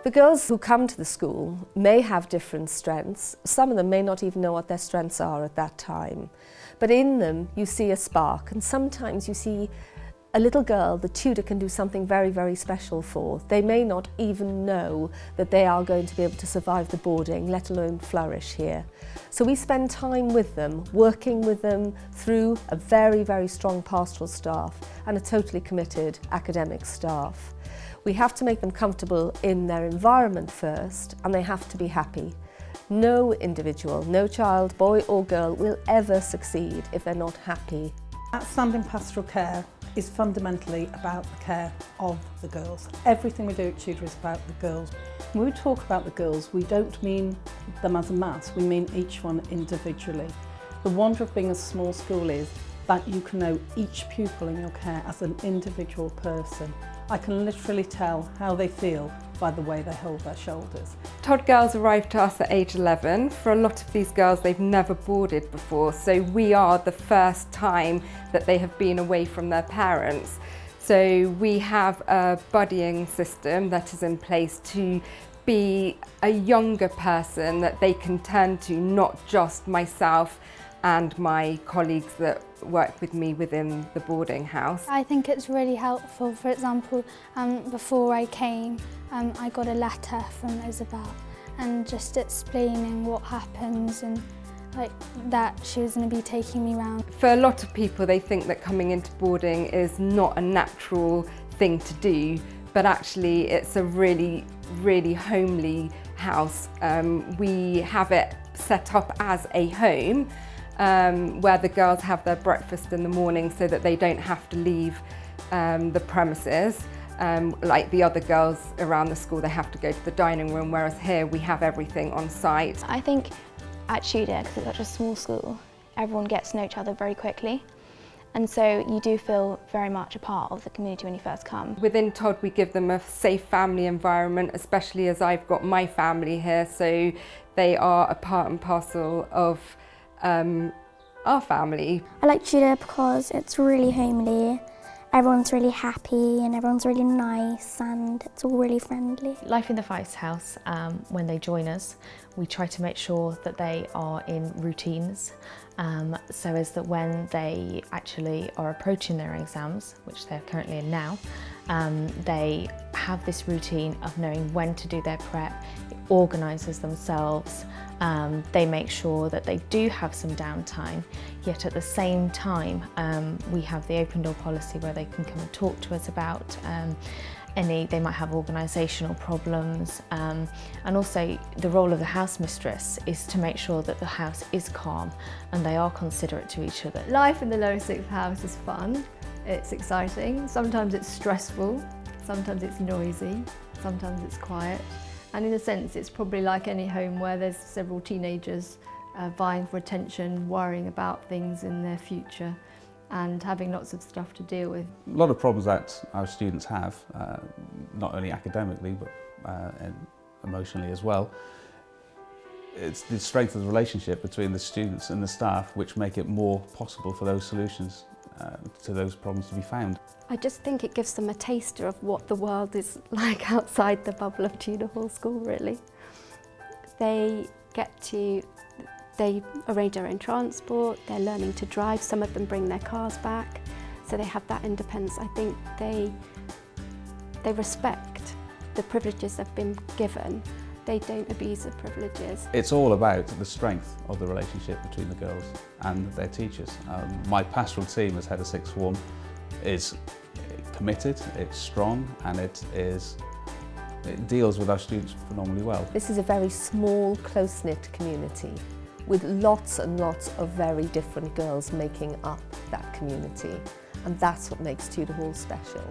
The girls who come to the school may have different strengths. Some of them may not even know what their strengths are at that time. But in them you see a spark, and sometimes you see a little girl the tutor can do something very, very special for. They may not even know that they are going to be able to survive the boarding, let alone flourish here. So we spend time with them, working with them through a very, very strong pastoral staff and a totally committed academic staff. We have to make them comfortable in their environment first, and they have to be happy. No individual, no child, boy or girl, will ever succeed if they're not happy. Outstanding pastoral care is fundamentally about the care of the girls. Everything we do at Tudor is about the girls. When we talk about the girls, we don't mean them as a mass, we mean each one individually. The wonder of being a small school is that you can know each pupil in your care as an individual person. I can literally tell how they feel by the way they hold their shoulders. Todd girls arrived to us at age 11. For a lot of these girls, they've never boarded before, so we are the first time that they have been away from their parents. So we have a buddying system that is in place to be a younger person that they can turn to, not just myself and my colleagues that work with me within the boarding house. I think it's really helpful. For example, before I came, I got a letter from Isabelle and just explaining what happens and like that she was going to be taking me around. For a lot of people, they think that coming into boarding is not a natural thing to do, but actually it's a really, really homely house. We have it set up as a home, where the girls have their breakfast in the morning so that they don't have to leave the premises. Like the other girls around the school, they have to go to the dining room, whereas here we have everything on site. I think at Tudor, because it's such a small school, everyone gets to know each other very quickly. And so you do feel very much a part of the community when you first come. Within Todd, we give them a safe family environment, especially as I've got my family here, so they are a part and parcel of our family. I like Tudor because it's really homely, everyone's really happy and everyone's really nice and it's all really friendly. Life in the Feist House, when they join us, we try to make sure that they are in routines, so as that when they actually are approaching their exams, which they're currently in now, they have this routine of knowing when to do their prep. It organises themselves. They make sure that they do have some downtime, yet at the same time we have the open door policy where they can come and talk to us about they might have organisational problems, and also the role of the housemistress is to make sure that the house is calm and they are considerate to each other. Life in the lower sixth house is fun, it's exciting, sometimes it's stressful, sometimes it's noisy, sometimes it's quiet. And in a sense, it's probably like any home where there's several teenagers vying for attention, worrying about things in their future and having lots of stuff to deal with. A lot of problems that our students have, not only academically but and emotionally as well. It's the strength of the relationship between the students and the staff which make it more possible for those solutions to those problems to be found. I just think it gives them a taster of what the world is like outside the bubble of Tudor Hall School, really. They arrange their own transport, they're learning to drive, some of them bring their cars back, so they have that independence. I think they respect the privileges they've been given. They don't abuse the privileges. It's all about the strength of the relationship between the girls and their teachers. My pastoral team as head of sixth form is committed, it's strong, and it deals with our students phenomenally well. This is a very small, close-knit community with lots and lots of very different girls making up that community, and that's what makes Tudor Hall special.